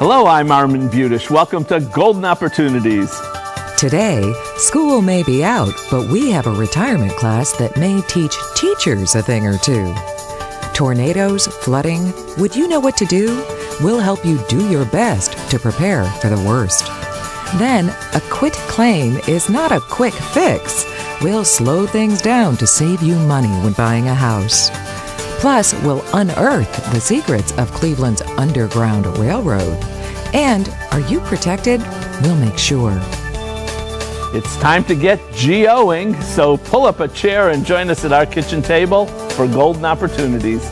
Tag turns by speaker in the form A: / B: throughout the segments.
A: Hello, I'm Armin Budish. Welcome to Golden Opportunities.
B: Today, school may be out, but we have a retirement class that may teach teachers a thing or two. Tornadoes, flooding, would you know what to do? We'll help you do your best to prepare for the worst. Then, a quit claim is not a quick fix. We'll slow things down to save you money when buying a house. Plus, we'll unearth the secrets of Cleveland's Underground Railroad. And are you protected? We'll make sure.
A: It's time to get GOing, so pull up a chair and join us at our kitchen table for Golden Opportunities.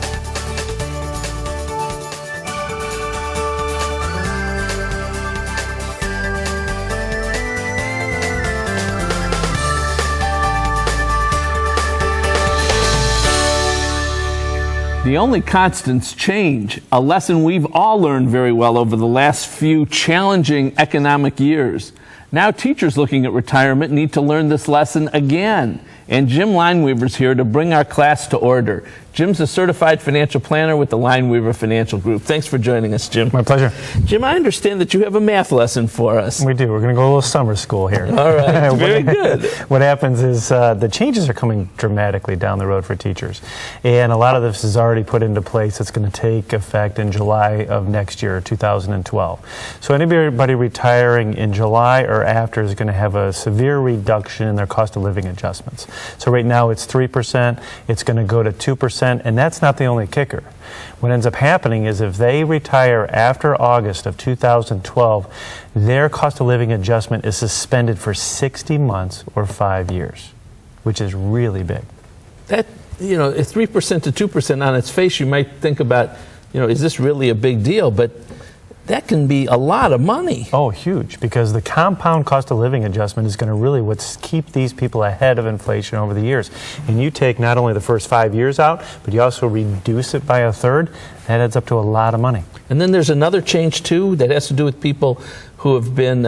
A: The only constants change, a lesson we've all learned very well over the last few challenging economic years. Now teachers looking at retirement need to learn this lesson again. And Jim Lineweaver's here to bring our class to order. Jim's a certified financial planner with the Lineweaver Financial Group. Thanks for joining us, Jim.
C: My pleasure.
A: Jim, I understand that you have a math lesson for us.
C: We do. We're going to go a little summer school here.
A: All right. Very good.
C: What happens is the changes are coming dramatically down the road for teachers. And a lot of this is already put into place. It's going to take effect in July of next year, 2012. So anybody retiring in July or after is going to have a severe reduction in their cost of living adjustments. So right now it's 3%. It's going to go to 2%. And that's not the only kicker. What ends up happening is if they retire after August of 2012, their cost of living adjustment is suspended for 60 months or 5 years, which is really big.
A: That, 3% to 2% on its face, you might think about, is this really a big deal? But that can be a lot of money.
C: Oh, huge, because the compound cost of living adjustment is going to really keep these people ahead of inflation over the years. And you take not only the first 5 years out, but you also reduce it by a third. That adds up to a lot of money.
A: And then there's another change, too, that has to do with people who have been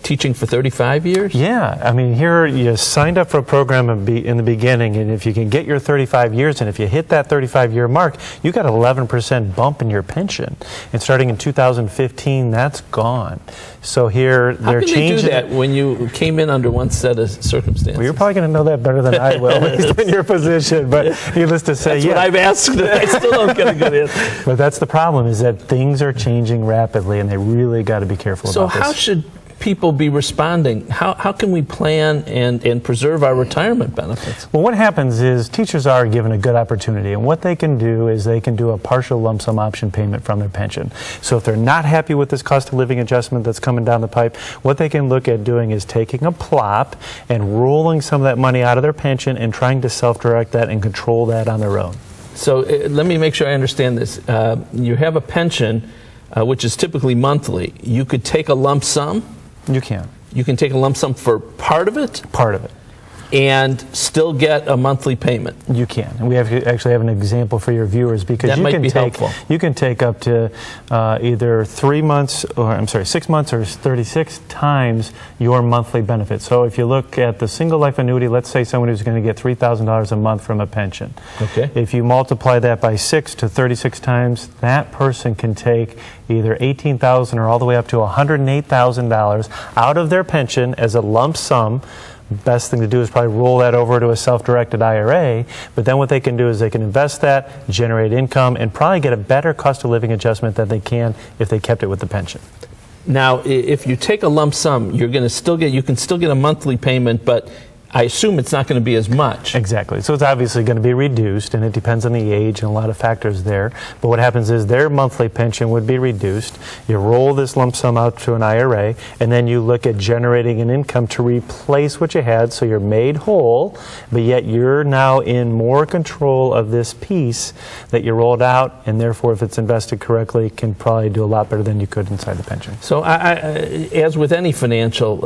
A: teaching for 35 years?
C: Yeah. I mean, here you signed up for a program in the beginning, and if you can get your 35 years, and if you hit that 35-year mark, you got an 11% bump in your pension. And starting in 2015, that's gone. So here they're changing.
A: How can they do that when you came in under one set of circumstances?
C: Well, you're probably going to know that better than I will, based on your position. But needless to say,
A: that's what I've asked. I still don't get a good answer.
C: But that's the problem, is that things are changing rapidly, and they really got to be careful about this.
A: So how should people be responding? How can we plan and preserve our retirement benefits?
C: Well, what happens is teachers are given a good opportunity, and what they can do is they can do a partial lump sum option payment from their pension. So if they're not happy with this cost of living adjustment that's coming down the pipe, what they can look at doing is taking a plop and rolling some of that money out of their pension and trying to self-direct that and control that on their own.
A: So let me make sure I understand this. You have a pension, which is typically monthly. You could take a lump sum?
C: You can.
A: You can take a lump sum for part of it?
C: Part of it.
A: And still get a monthly payment?
C: You can. And we actually have an example for your viewers, because you can take up to either 6 months or 36 times your monthly benefit. So if you look at the single life annuity, let's say someone who's going to get $3,000 a month from a pension.
A: Okay.
C: If you multiply that by 6 to 36 times, that person can take either $18,000 or all the way up to $108,000 out of their pension as a lump sum. Best thing to do is probably roll that over to a self-directed IRA, but then what they can do is they can invest that, generate income, and probably get a better cost of living adjustment than they can if they kept it with the pension.
A: Now, if you take a lump sum, you can still get a monthly payment, but I assume it's not going to be as much.
C: Exactly. So it's obviously going to be reduced, and it depends on the age and a lot of factors there. But what happens is their monthly pension would be reduced. You roll this lump sum out to an IRA, and then you look at generating an income to replace what you had, so you're made whole, but yet you're now in more control of this piece that you rolled out, and therefore, if it's invested correctly, can probably do a lot better than you could inside the pension.
A: So as with any financial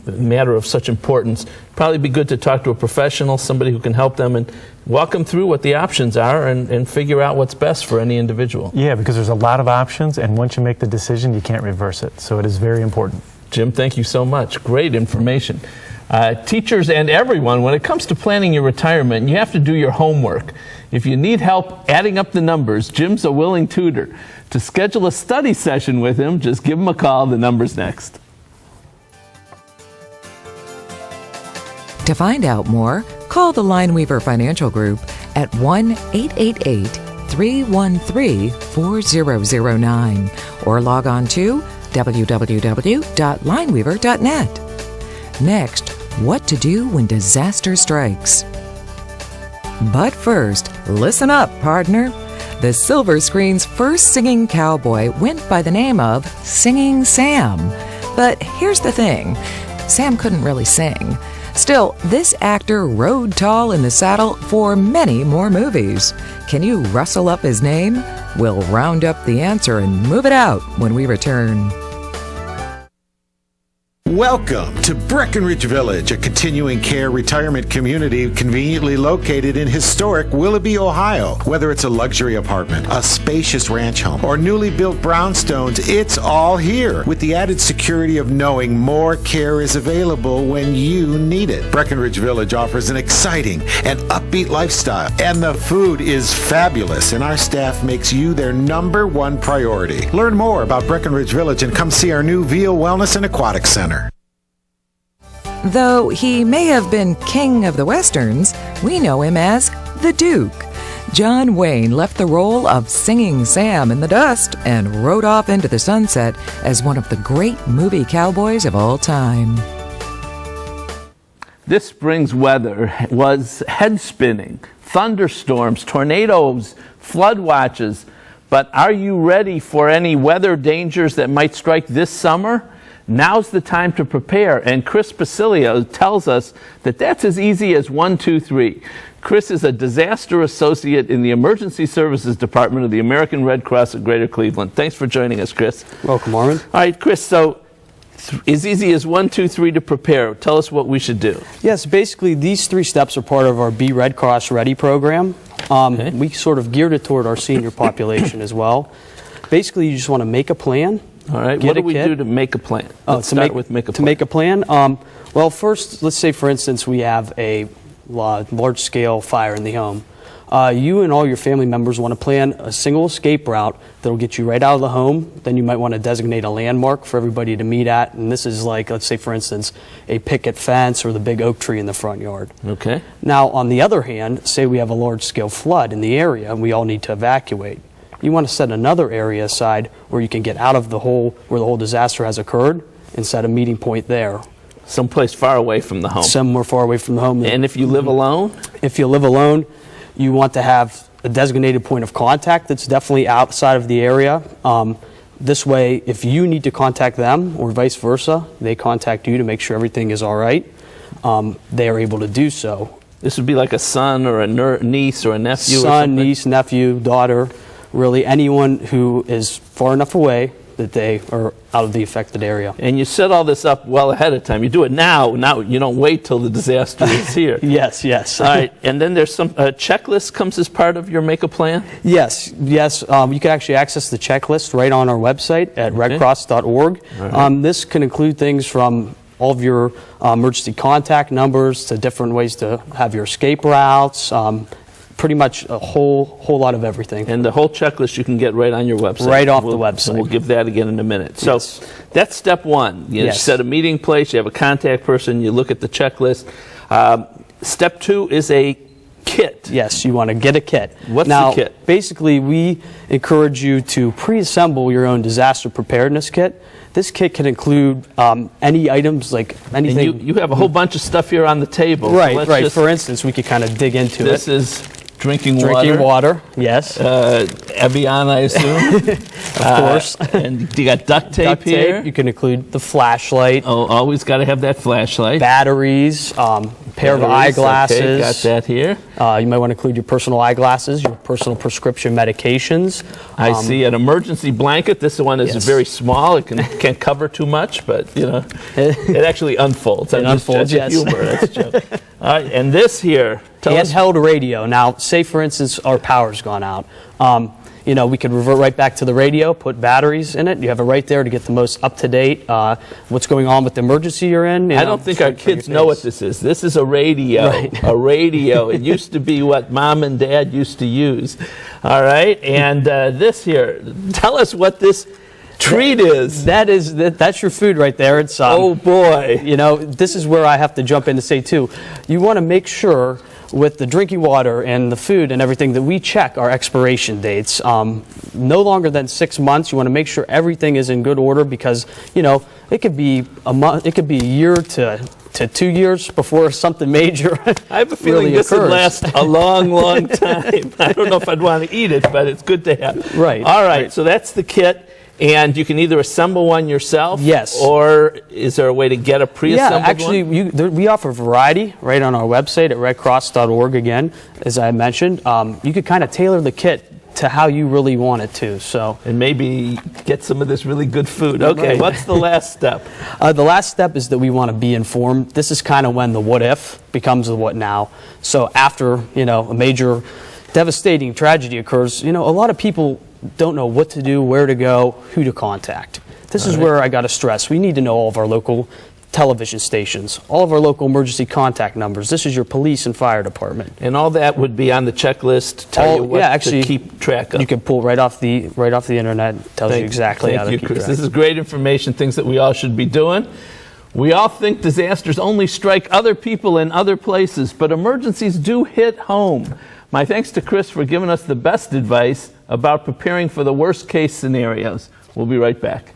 A: matter of such importance, probably be good to talk to a professional, somebody who can help them and walk them through what the options are and figure out what's best for any individual.
C: Yeah, because there's a lot of options, and once you make the decision, you can't reverse it. So it is very important.
A: Jim, thank you so much. Great information. Teachers and everyone, when it comes to planning your retirement, you have to do your homework. If you need help adding up the numbers, Jim's a willing tutor. To schedule a study session with him, just give him a call. The number's next.
B: To find out more, call the Lineweaver Financial Group at 1-888-313-4009 or log on to www.lineweaver.net. Next, what to do when disaster strikes. But first, listen up, partner. The Silver Screen's first singing cowboy went by the name of Singing Sam. But here's the thing, Sam couldn't really sing. Still, this actor rode tall in the saddle for many more movies. Can you rustle up his name? We'll round up the answer and move it out when we return.
D: Welcome to Breckenridge Village, a continuing care retirement community conveniently located in historic Willoughby, Ohio. Whether it's a luxury apartment, a spacious ranch home, or newly built brownstones, it's all here with the added security of knowing more care is available when you need it. Breckenridge Village offers an exciting and upbeat lifestyle, and the food is fabulous, and our staff makes you their #1 priority. Learn more about Breckenridge Village and come see our new Veal Wellness and Aquatic Center.
B: Though he may have been king of the westerns, we know him as the Duke. John Wayne left the role of Singing Sam in the dust and rode off into the sunset as one of the great movie cowboys of all time.
A: This spring's weather was head-spinning. Thunderstorms, tornadoes, flood watches. But are you ready for any weather dangers that might strike this summer? Now's the time to prepare, and Chris Basilio tells us that that's as easy as 1, 2, 3. Chris is a disaster associate in the Emergency Services Department of the American Red Cross of Greater Cleveland. Thanks for joining us, Chris.
E: Welcome, Armin.
A: All right, Chris, so as easy as 1, 2, 3 to prepare. Tell us what we should do.
E: Yes, basically these 3 steps are part of our Be Red Cross Ready program. We sort of geared it toward our senior population as well. Basically, you just want to make a plan.
A: All right, what do we do to make a plan? Let's start with make a plan.
E: To make a plan, well, first, let's say, for instance, we have a large-scale fire in the home. You and all your family members want to plan a single escape route that will get you right out of the home. Then you might want to designate a landmark for everybody to meet at. And this is like, let's say, for instance, a picket fence or the big oak tree in the front yard.
A: Okay.
E: Now, on the other hand, say we have a large-scale flood in the area and we all need to evacuate. You want to set another area aside where you can get out of the hole where the whole disaster has occurred and set a meeting point there.
A: Someplace far away from the home.
E: Somewhere far away from the home.
A: And if you live alone?
E: If you live alone, you want to have a designated point of contact that's definitely outside of the area. This way, if you need to contact them or vice versa, they contact you to make sure everything is all right, they are able to do so.
A: This would be like a son or a niece or a nephew or
E: Son,
A: something?
E: niece, nephew, daughter, really anyone who is far enough away that they are out of the affected area.
A: And you set all this up well ahead of time. You do it now. You don't wait till the disaster is here.
E: Yes, yes.
A: All right, and then there's some checklist comes as part of your make a plan?
E: Yes. You can actually access the checklist right on our website at redcross.org. Right. This can include things from all of your emergency contact numbers to different ways to have your escape routes, pretty much a whole lot of everything.
A: And the whole checklist you can get right on your website.
E: Right off the website.
A: And we'll give that again in a minute. So that's step 1. You set a meeting place, you have a contact person, you look at the checklist. Step 2 is a kit.
E: Yes, you want to get a kit.
A: What's the kit?
E: Basically, we encourage you to pre-assemble your own disaster preparedness kit. This kit can include any items, like anything.
A: And you have a whole bunch of stuff here on the table.
E: Right, so right. For instance, we could kind of dig into
A: this
E: it.
A: This is drinking
E: water, yes.
A: Evian, I assume.
E: Of course.
A: And you got duct tape here.
E: You can include the flashlight.
A: Oh, always got to have that flashlight.
E: Batteries, pair of eyeglasses.
A: Okay, got that here.
E: You might want to include your personal eyeglasses, your personal prescription medications.
A: I see an emergency blanket. This one is very small. It can't cover too much, but it actually unfolds.
E: It unfolds, yes.
A: Humor. That's a joke. All right, and this here.
E: Handheld radio. Now, say for instance our power's gone out. we could revert right back to the radio, put batteries in it. You have it right there to get the most up-to-date what's going on with the emergency you're in.
A: I don't think our kids know what this is. This is a radio.
E: Right.
A: A radio. It used to be what Mom and Dad used to use. All right? And this here, tell us what this treat is.
E: That's your food right there. It's
A: oh, boy.
E: this is where I have to jump in to say, too, you want to make sure with the drinking water and the food and everything that we check our expiration dates. No longer than 6 months. You want to make sure everything is in good order because, it could be a month, it could be a year to 2 years before something major
A: I have a feeling
E: really
A: this would
E: occurs.
A: last a long, long time. I don't know if I'd want to eat it, but it's good to have.
E: Right.
A: All right, so that's the kit. And you can either assemble one yourself,
E: Yes.
A: or is there a way to get a pre-assembled
E: actually,
A: one?
E: we offer variety right on our website at redcross.org. Again, as I mentioned, you could kind of tailor the kit to how you really want it to. So,
A: And maybe get some of this really good food. Okay,
E: Right.
A: what's the last step?
E: the last step is that we want to be informed. This is kind of when the what if becomes the what now. So after a major devastating tragedy occurs, a lot of people don't know what to do, where to go, who to contact. This is where I got to stress. We need to know all of our local television stations, all of our local emergency contact numbers. This is your police and fire department.
A: And all that would be on the checklist to tell you what to keep track of.
E: You can pull right off the internet. It tells you exactly how to
A: Thank
E: keep
A: you, Chris.
E: track.
A: This is great information, things that we all should be doing. We all think disasters only strike other people in other places, but emergencies do hit home. My thanks to Chris for giving us the best advice about preparing for the worst case scenarios. We'll be right back.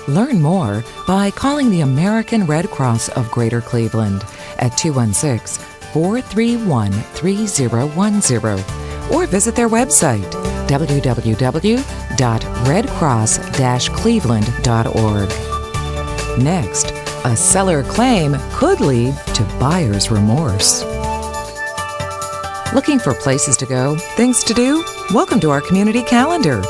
B: Learn more by calling the American Red Cross of Greater Cleveland at 216-431-3010 or visit their website www.redcross-cleveland.org. Next, a seller claim could lead to buyer's remorse. Looking for places to go, things to do? Welcome to our community calendar.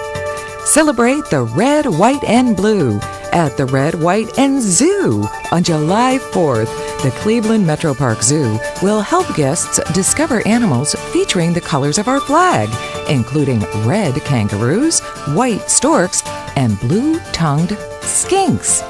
B: Celebrate the red, white, and blue at the Red, White, and Zoo on July 4th. The Cleveland Metro Park Zoo will help guests discover animals featuring the colors of our flag, including red kangaroos, white storks, and blue-tongued skinks.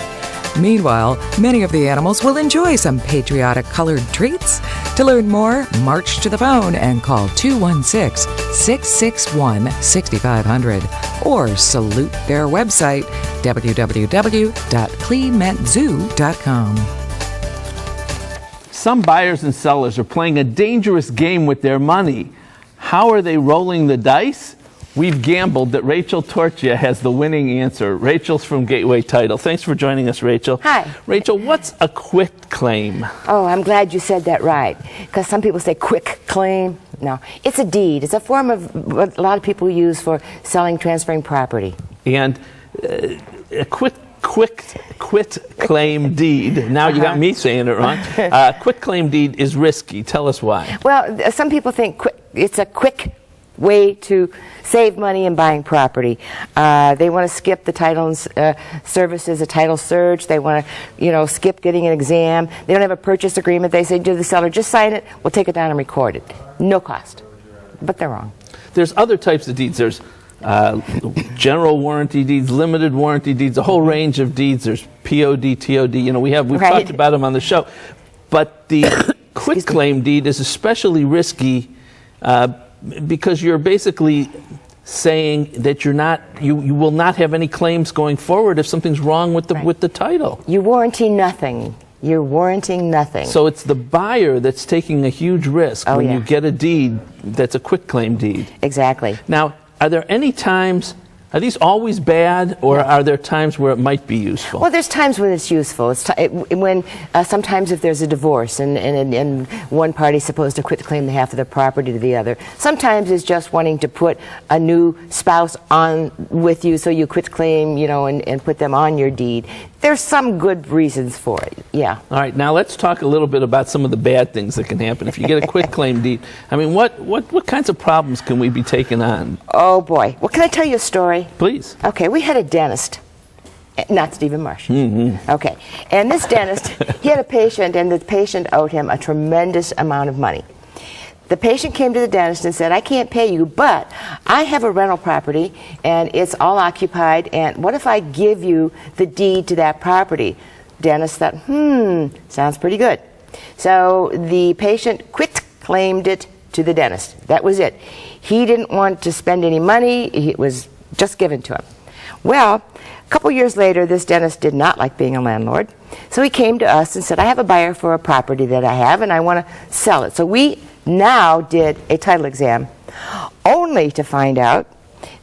B: Meanwhile, many of the animals will enjoy some patriotic colored treats. To learn more, march to the phone and call 216-661-6500 or salute their website, www.clemetzoo.com.
A: Some buyers and sellers are playing a dangerous game with their money. How are they rolling the dice? We've gambled that Rachel Torchia has the winning answer. Rachel's from Gateway Title. Thanks for joining us, Rachel.
F: Hi.
A: Rachel, what's a quit claim?
F: Oh, I'm glad you said that right. Because some people say quick claim. No, it's a deed. It's a form of what a lot of people use for selling, transferring property.
A: And a quit claim deed. Now you got me saying it wrong. Quit claim deed is risky. Tell us why.
F: Well, some people think it's a quick way to save money in buying property. They want to skip the title services, a title search. They want to, skip getting an exam. They don't have a purchase agreement. They say to the seller, just sign it. We'll take it down and record it. No cost. But they're wrong.
A: There's other types of deeds. There's general warranty deeds, limited warranty deeds, a whole range of deeds. There's POD, TOD. We've
F: Right.
A: talked about them on the show. But the quit claim deed is especially risky because you're basically saying that you will not have any claims going forward if something's wrong with the title.
F: You warranty nothing. You're warranting nothing.
A: So it's the buyer that's taking a huge risk when you get a deed that's a quit claim deed.
F: Exactly.
A: Now, are there any times, are these always bad, or are there times where it might be useful?
F: Well, there's times when it's useful. It's when sometimes if there's a divorce and one party's supposed to quit claim the half of the property to the other. Sometimes it's just wanting to put a new spouse on with you, so you quit claim, and put them on your deed. There's some good reasons for it. Yeah.
A: All right, now let's talk a little bit about some of the bad things that can happen if you get a quit claim deed. I mean, what kinds of problems can we be taking on?
F: Oh boy. Well, can I tell you a story?
A: Please.
F: Okay, we had a dentist. Not Stephen Marsh.
A: Mm-hmm.
F: Okay. And this dentist, he had a patient, and the patient owed him a tremendous amount of money. The patient came to the dentist and said, I can't pay you, but I have a rental property and it's all occupied, and what if I give you the deed to that property? Dentist thought, sounds pretty good. So the patient quit-claimed it to the dentist. That was it. He didn't want to spend any money. It was just given to him. Well, a couple years later, this dentist did not like being a landlord. So he came to us and said, I have a buyer for a property that I have and I want to sell it. So we now did a title exam, only to find out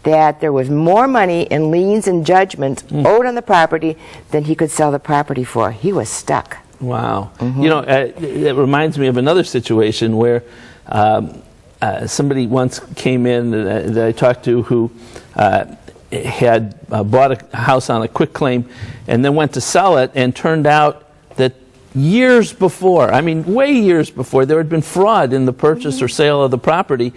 F: that there was more money in liens and judgments owed on the property than he could sell the property for. He was stuck.
A: Wow. You know, it reminds me of another situation where somebody once came in that I talked to who had bought a house on a quick claim and then went to sell it, and turned out that years before, I mean way years before, there had been fraud in the purchase or sale of the property,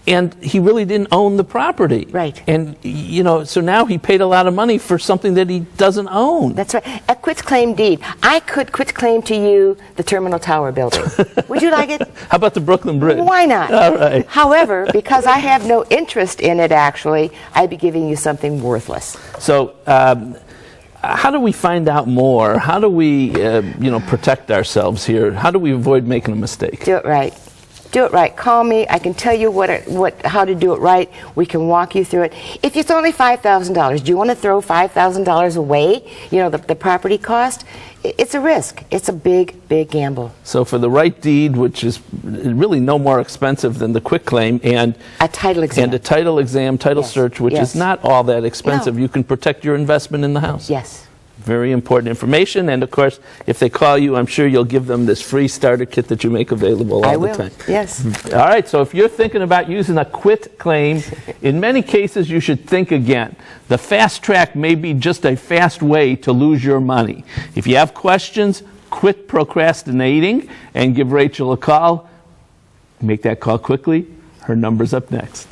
A: and he really didn't own the property.
F: Right.
A: And, you know, so now he paid a lot of money for something that he doesn't own.
F: That's right. A quitclaim deed. I could quitclaim to you the Terminal Tower building. Would you like it?
A: How about the Brooklyn Bridge?
F: Why not?
A: All right.
F: However, because I have no interest in it, actually, I'd be giving you something worthless.
A: So, how do we find out more? How do we, protect ourselves here? How do we avoid making a mistake?
F: Do it right. Do it right. Call me. I can tell you how to do it right. We can walk you through it. If it's only $5,000, do you want to throw $5,000 away? You know, the property cost? It's a risk. It's a big, big gamble.
A: So for the right deed, which is really no more expensive than the quitclaim, and
F: a title exam.
A: And a title exam, title search, which is not all that expensive, you can protect your investment in the house.
F: Yes.
A: Very important information. And of course, if they call you, I'm sure you'll give them this free starter kit that you make available all the time.
F: Yes.
A: All right, so if you're thinking about using a quit claim, in many cases you should think again. The fast track may be just a fast way to lose your money. If you have questions, quit procrastinating and give Rachel a call. Make that call quickly. Her number's up next.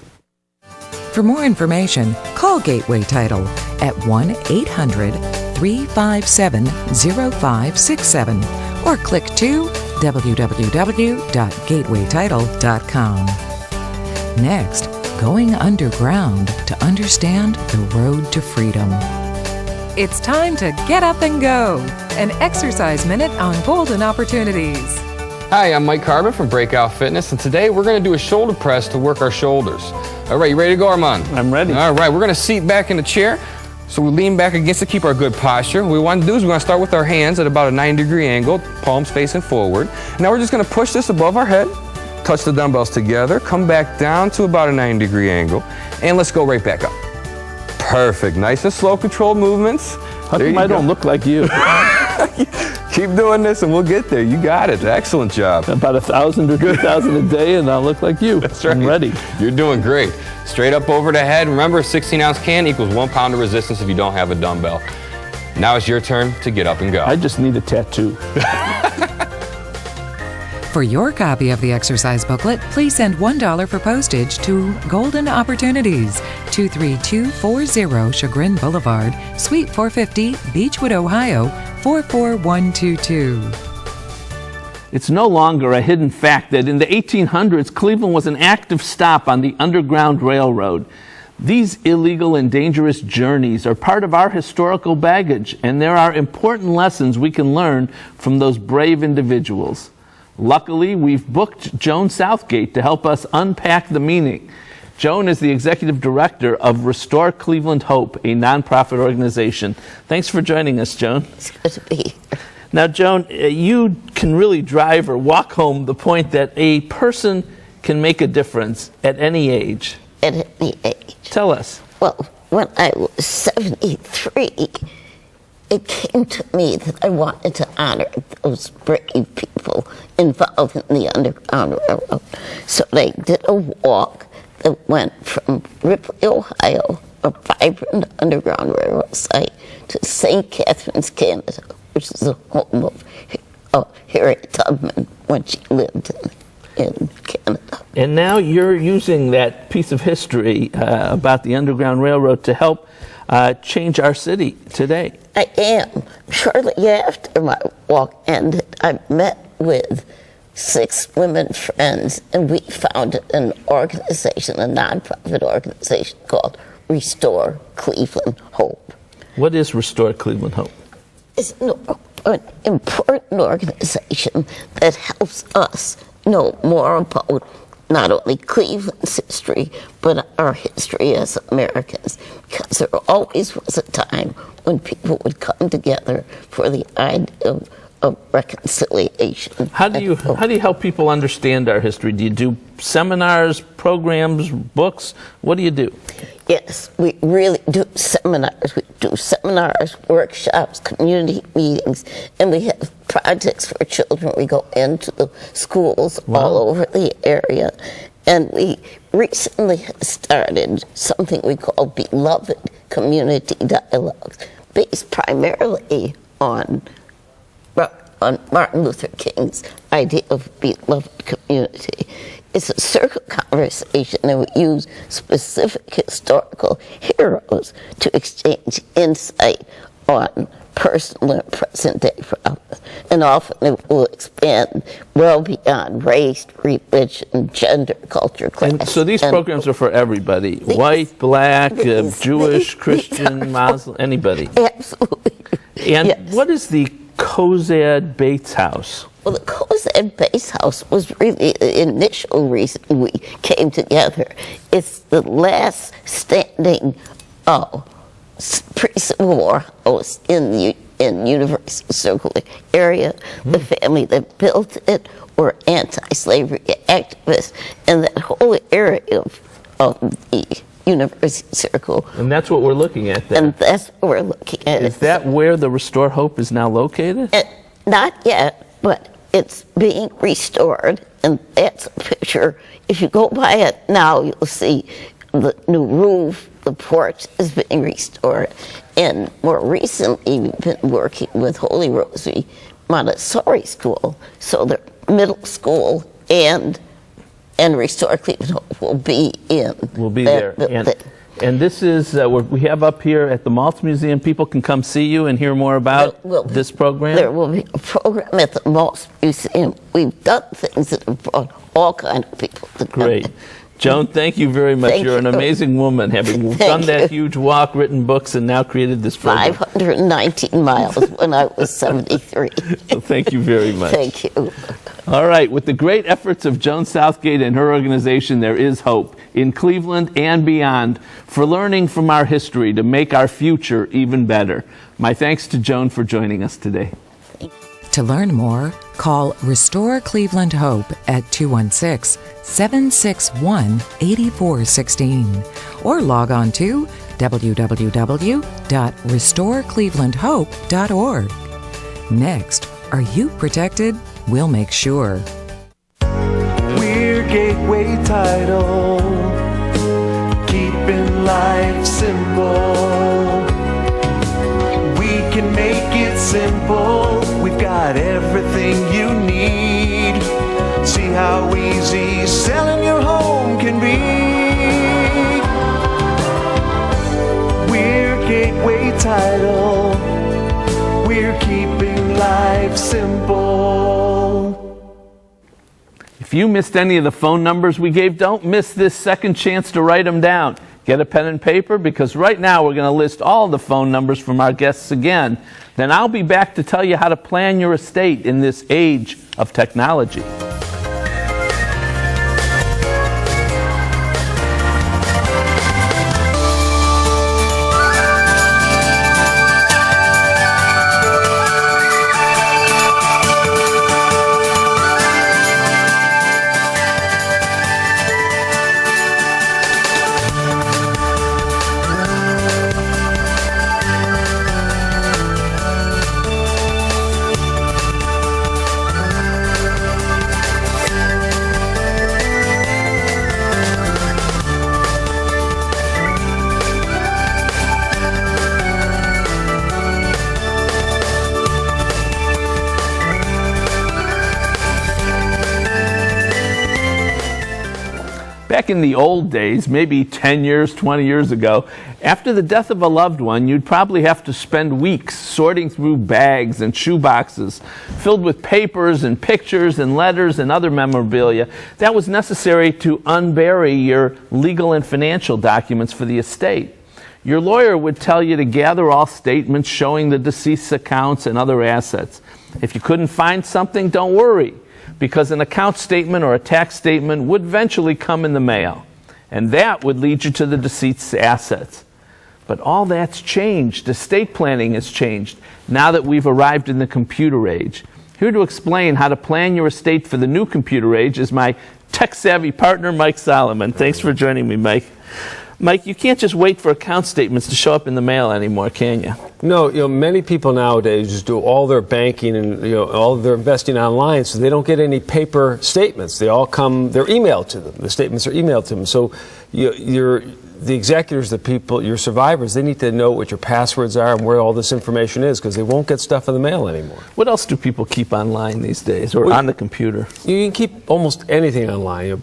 B: For more information, call Gateway Title at 1-800-357-0567 or click to www.gatewaytitle.com. Next, going underground to understand the road to freedom. It's time to get up and go. An exercise minute on golden opportunities.
G: Hi, I'm Mike Carbon from Breakout Fitness, and today we're going to do a shoulder press to work our shoulders. All right, you ready to go, Armand?
A: I'm ready.
G: All right, we're going to seat back in the chair. So we lean back against to keep our good posture. What we want to do is we're going to start with our hands at about a 90-degree angle, palms facing forward. Now we're just going to push this above our head, touch the dumbbells together, come back down to about a 90-degree angle, and let's go right back up. Perfect. Nice and slow, controlled movements.
A: How come I don't look like you?
G: Keep doing this and we'll get there. You got it. Excellent job.
A: About 1,000 or 2,000 a day and I'll look like you.
G: That's right.
A: I'm ready.
G: You're doing great. Straight up over the head. Remember, a 16-ounce can equals 1 pound of resistance if you don't have a dumbbell. Now it's your turn to get up and go.
A: I just need a tattoo.
B: For your copy of the exercise booklet, please send $1 for postage to Golden Opportunities, 23240 Chagrin Boulevard, Suite 450, Beechwood, Ohio, 44122.
A: It's no longer a hidden fact that in the 1800s, Cleveland was an active stop on the Underground Railroad. These illegal and dangerous journeys are part of our historical baggage, and there are important lessons we can learn from those brave individuals. Luckily, we've booked Joan Southgate to help us unpack the meaning. Joan is the executive director of Restore Cleveland Hope, a nonprofit organization. Thanks for joining us, Joan.
H: It's good to be here.
A: Now, Joan, you can really drive or walk home the point that a person can make a difference at any age.
H: At any age.
A: Tell us.
H: Well, when I was 73, it came to me that I wanted to honor those brave people involved in the Underground Railroad. So I did a walk that went from Ripley, Ohio, a vibrant Underground Railroad site, to St. Catharines, Canada, which is the home of Harriet Tubman when she lived in Canada.
A: And now you're using that piece of history about the Underground Railroad to help change our city today.
H: I am. Shortly after my walk ended, I met with 6 women friends, and we founded an organization, a nonprofit organization called Restore Cleveland Hope.
A: What is Restore Cleveland Hope?
H: It's an important organization that helps us know more about not only Cleveland's history, but our history as Americans. Because there always was a time when people would come together for the idea of reconciliation.
A: How do you help people understand our history? Do you do seminars, programs, books? What do you do?
H: Yes, we really do seminars. We do seminars, workshops, community meetings, and we have projects for children. We go into the schools all over the area. And we recently have started something we call Beloved Community Dialogues, based primarily on Martin Luther King's idea of beloved community. It's a circle conversation, and we use specific historical heroes to exchange insight on personal and present-day problems. And often it will expand well beyond race, religion, gender, culture, class.
A: And so these programs are for everybody, white, black, Jewish, Christian, Muslim, anybody.
H: Absolutely.
A: And
H: yes.
A: what is the Cozad Bates House?
H: Well, the Cozad Bates House was really the initial reason we came together. It's the last standing pre-Civil War house in University Circle area. The family that built it were anti-slavery activists, and that whole area of the University Circle.
A: And that's what we're looking at there.
H: And that's what we're looking at.
A: Is that where the Restore Hope is now located?
H: Not yet, but it's being restored, and that's a picture. If you go by it now, you'll see the new roof, the porch is being restored. And more recently, we've been working with Holy Rosary Montessori School, so the middle school and Restore Cleveland Hope will be in.
A: We'll be there. And this is, we have up here at the Maltz Museum, people can come see you and hear more about this program?
H: There will be a program at the Maltz Museum. We've done things that have brought all kinds of people together.
A: Great. Joan, thank you very much.
H: Thank
A: You're an
H: you.
A: amazing woman, having done that huge walk, written books, and now created this program.
H: 519 miles when I was 73.
A: So thank you very much.
H: Thank you.
A: All right, with the great efforts of Joan Southgate and her organization, there is hope in Cleveland and beyond for learning from our history to make our future even better. My thanks to Joan for joining us today.
B: To learn more, call Restore Cleveland Hope at 216-761-8416 or log on to www.restoreclevelandhope.org. Next, are you protected? We'll make sure.
I: We're Gateway Title, keeping life simple. We can make it simple. We've got everything you need. See how easy selling your home can be. We're Gateway Title. We're keeping life simple.
A: If you missed any of the phone numbers we gave, don't miss this second chance to write them down. Get a pen and paper, because right now we're going to list all the phone numbers from our guests again. Then I'll be back to tell you how to plan your estate in this age of technology. Back in the old days, maybe 10 years, 20 years ago, after the death of a loved one, you'd probably have to spend weeks sorting through bags and shoeboxes filled with papers and pictures and letters and other memorabilia that was necessary to unbury your legal and financial documents for the estate. Your lawyer would tell you to gather all statements showing the deceased's accounts and other assets. If you couldn't find something, don't worry, because an account statement or a tax statement would eventually come in the mail, and that would lead you to the deceased's assets. But all that's changed. Estate planning has changed now that we've arrived in the computer age. Here to explain how to plan your estate for the new computer age is my tech-savvy partner, Mike Solomon. Thanks for joining me, Mike. Mike, you can't just wait for account statements to show up in the mail anymore, can you?
J: No, many people nowadays just do all their banking and all their investing online, so they don't get any paper statements. They're emailed to them. The statements are emailed to them. So the executors, the people, your survivors, they need to know what your passwords are and where all this information is, because they won't get stuff in the mail anymore.
A: What else do people keep online these days, or on the computer?
J: You can keep almost anything online.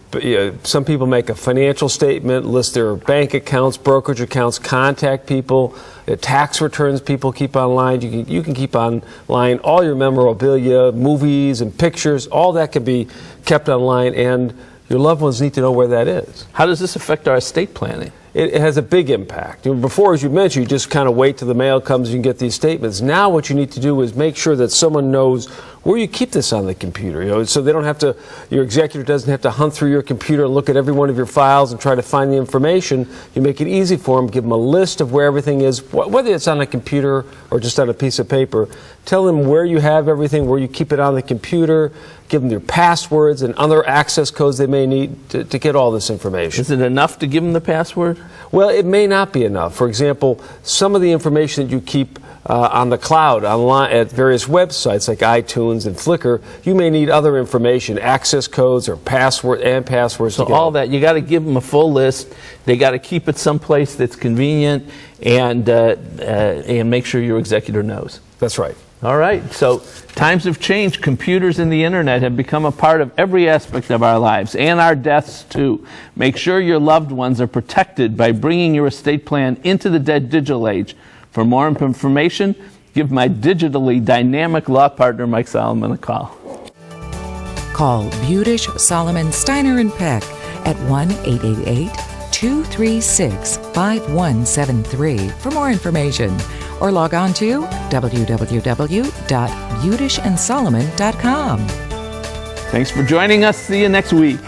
J: Some people make a financial statement, list their bank accounts, brokerage accounts, contact people, tax returns people keep online. You can keep online all your memorabilia, movies and pictures. All that can be kept online, and your loved ones need to know where that is.
A: How does this affect our estate planning?
J: It has a big impact. Before, as you mentioned, you just kind of wait till the mail comes and you can get these statements. Now what you need to do is make sure that someone knows where you keep this on the computer, so they don't have to, your executor doesn't have to hunt through your computer and look at every one of your files and try to find the information. You make it easy for them, give them a list of where everything is, whether it's on a computer or just on a piece of paper. Tell them where you have everything, where you keep it on the computer, give them your passwords and other access codes they may need to get all this information.
A: Is it enough to give them the password?
J: Well, it may not be enough. For example, some of the information that you keep on the cloud, online at various websites like iTunes and Flickr, you may need other information, access codes or passwords.
A: So all that, you got to give them a full list. They got to keep it someplace that's convenient, and make sure your executor knows.
J: That's right.
A: All right, so times have changed. Computers and the internet have become a part of every aspect of our lives, and our deaths too. Make sure your loved ones are protected by bringing your estate plan into the digital age. For more information, give my digitally dynamic law partner, Mike Solomon, a call.
B: Call Budish, Solomon, Steiner, and Peck at 1-888-236-5173 for more information, or log on to www.budishandsolomon.com.
A: Thanks for joining us. See you next week.